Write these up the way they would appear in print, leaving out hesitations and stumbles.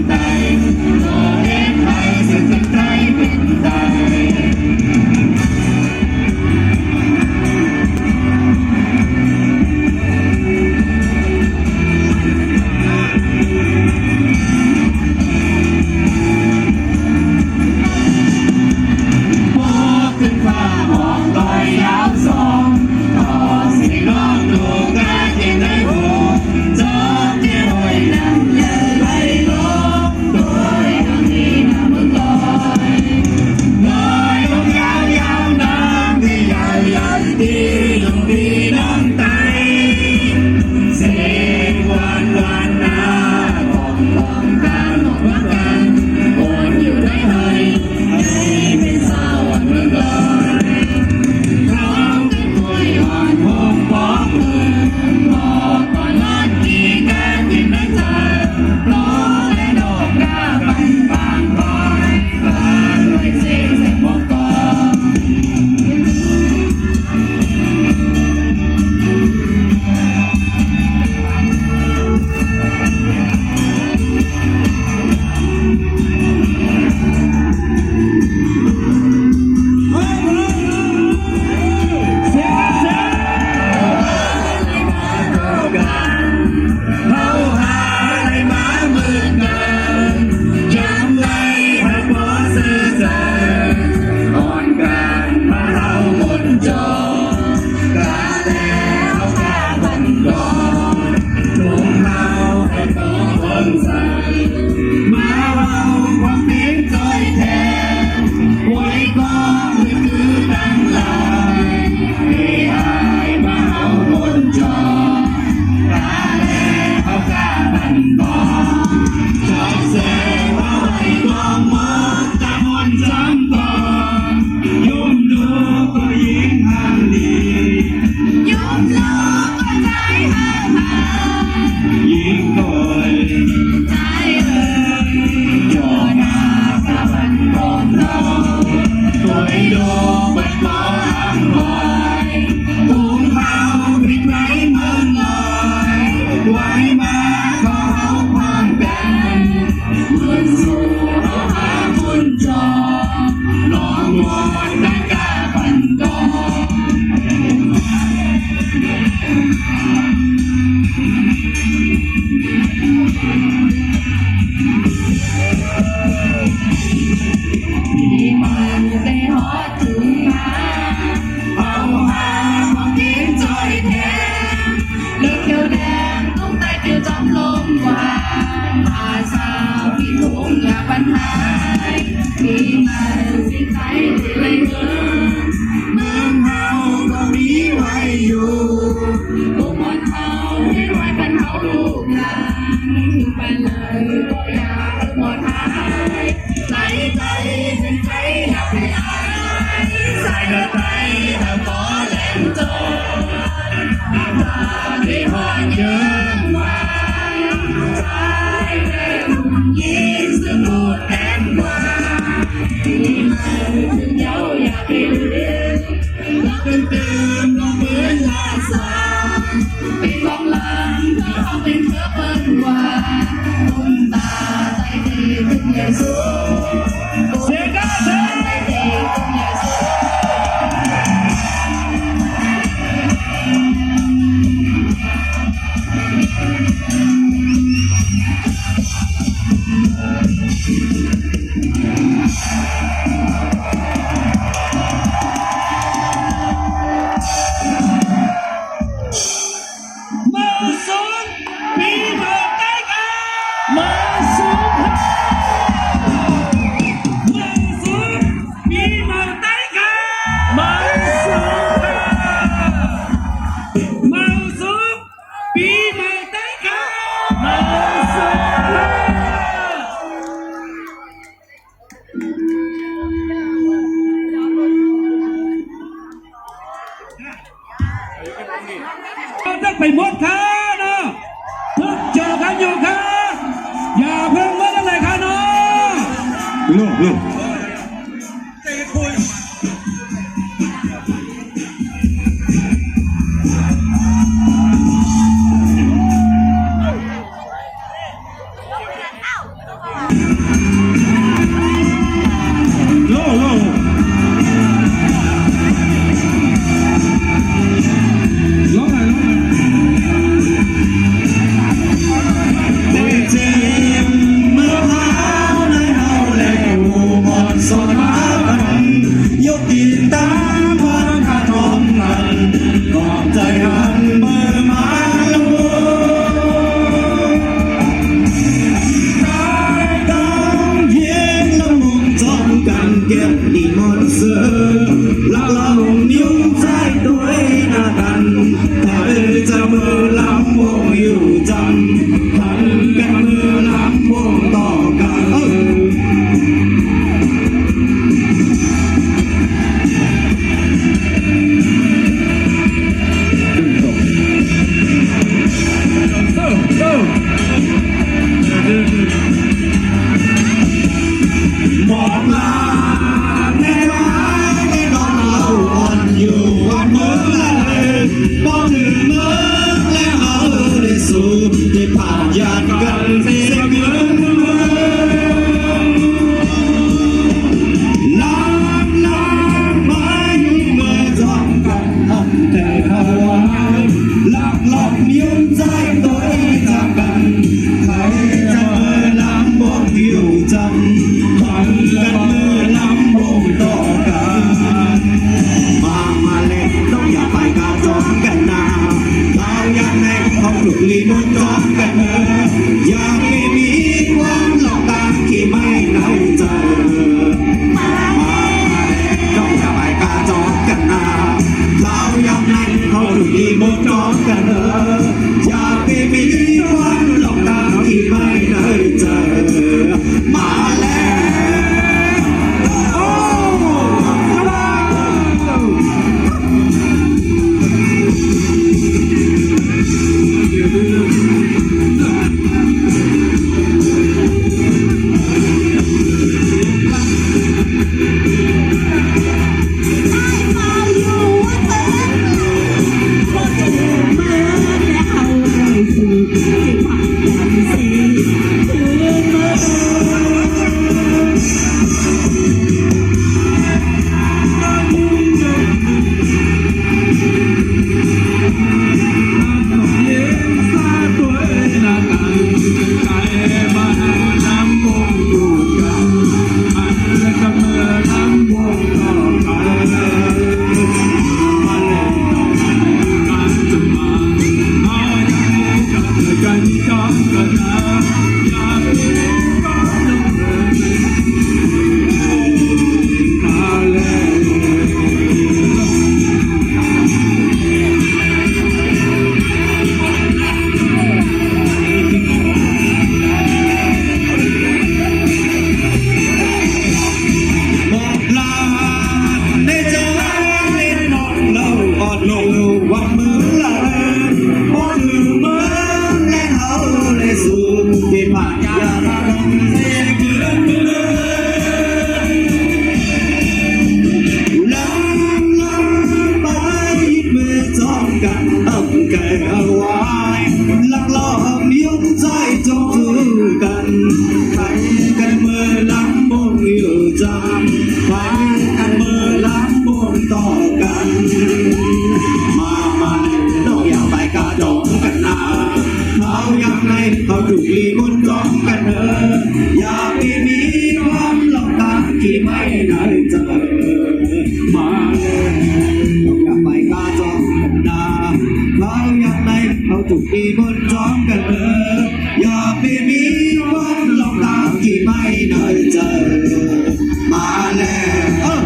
ใจขอเห็นไทยสุดใจเป็นใจ จะไปหมดค่ะเนาะเจอกันอยู่ค่ะอย่าเพิ่งเมื่อไรค่ะเนาะลูก ถูกลีบุญจองกันเถอะอย่าไปมีความหลอกตาที่ไม่ได้เจอมาเลยอย่าไปกล้าจองกันนาเขาอยากในเขาถูกลีบุญจองกันเถอะอย่าไปมีความหลอกตาที่ไม่ได้เจอมาแล้ว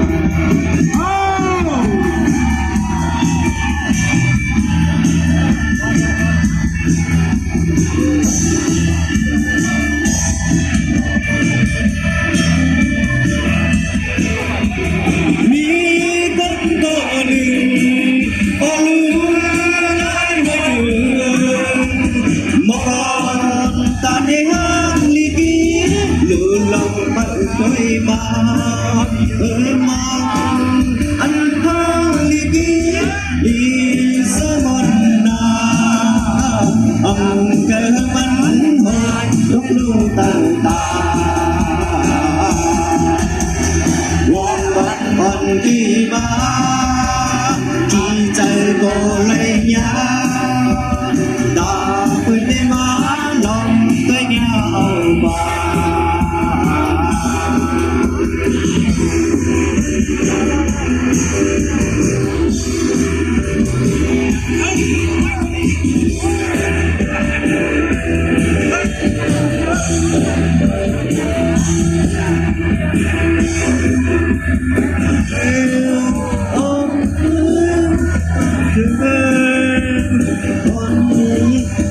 มีคนตัวหนึ่งพอรู้ได้ไม่ถึงมองตาในห้างลีกีลื่นลงไปเคยมามาอันห้างลีกีลีสมนนาอังเกมันหอยยกลูกตาตาวอนวันที่มาที่ใจก็เลยยาดาเพื่อนมาลองก็ยาวบา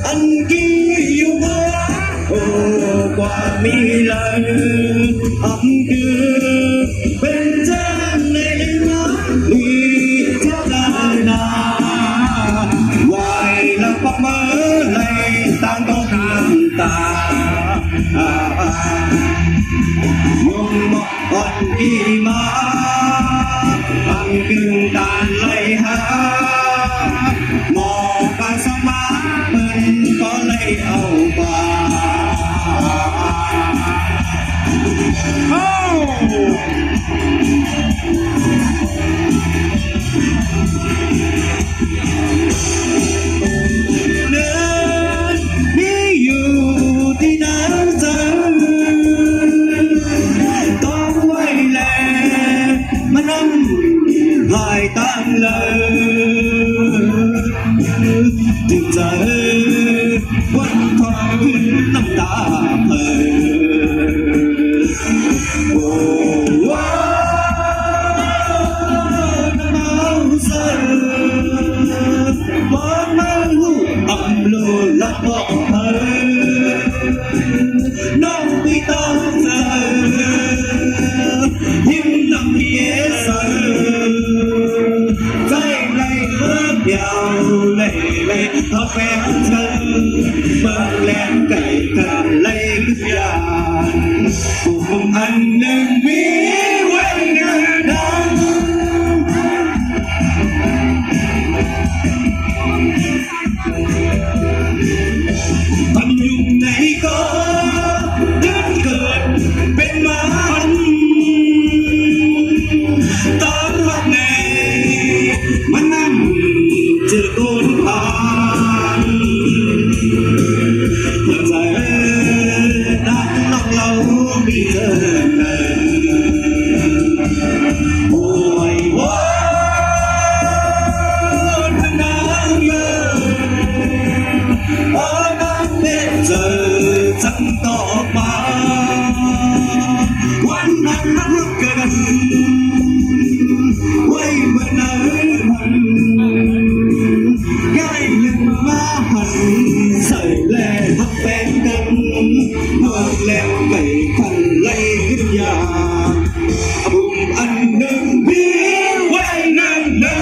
อันกี้อยู่บ่โอ้กว่ามีเลยอันคือเป็นเจ้าในมาลีเจ้าดานาไหวแล้วปักมือเลยต่างต้องทำตายงมอ่อนกีมาอันกึ่งตานเลยหาหมอกาสมาเปิ้นก็เลยเอาบาเนินนี่อยู่ที่ไหนเจอต้องไว้แลมันนั่งหายตั้งเลยจึงเจอวันทองขึ้นน้ำตาเพลินโอ้ว้าวน้ำเสือบ้านมาหูอับโลละพอเพลินน้องไปต้องเจอยิ้มน้ำเยสใจเลยเมื่อยาวเลยเลยเอาแฟนเธอเมื่อแลงไก่กันเลยขึ้นยานผมอันหนึ่งมีไว้เงินดังทำอยู่ไหนก็เดินเกิดเป็นมันตอนรักในมันนั่นเจอโดนผ่านหัวใจดังนอกเราไม่เจอโอ้ยว้าวน้ำเยอะน้ำเป็นเจอจังต่อมาวันนั้นรักกันไว้เมื่อนั้นง่ายลืมมาหันใส่แลทักแฟนกันเมื่อแล้วไม่ทันไล่ขึ้นยาบุญอันหนึ่งพี่ไว้นั่นนะ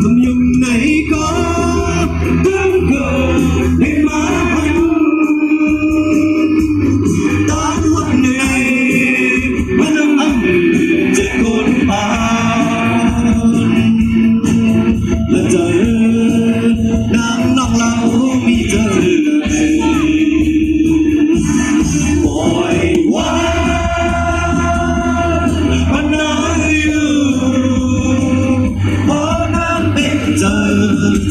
ทำยังไงก็ต้องเกิดให้มาพันตอนวันไหนมันอันจะโกนปานและเจอนางน้องเรามีเจอปล่อยว่ามันน่าอยู่ พอน้ำเป็นเจอ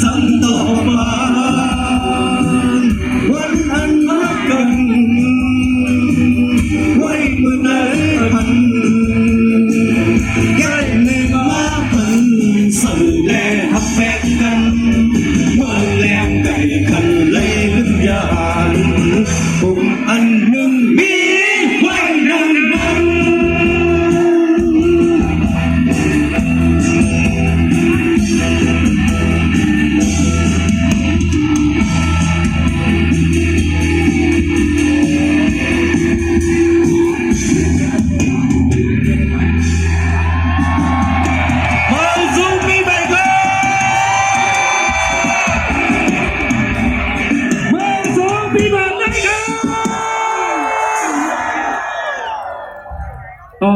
ทั้งต่อมาวันอันรักกันไว้เมื่อไหนพันแก้หนึ่งมาพันสื่อแลหักแฟนกันเมื่อแลมไก่คันเลยลึกยานผมอันหนึ่งมีไว้นานวัน มาสู่ปีใหม่ครับมาสู่ปีใหม่นะครับอ๋อ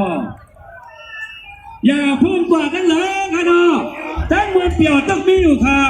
อย่าเพิ่งกว่ากันเลยค่ะเนาะทั้งมวลเปลี่ยวต้องมีอยู่ค่ะ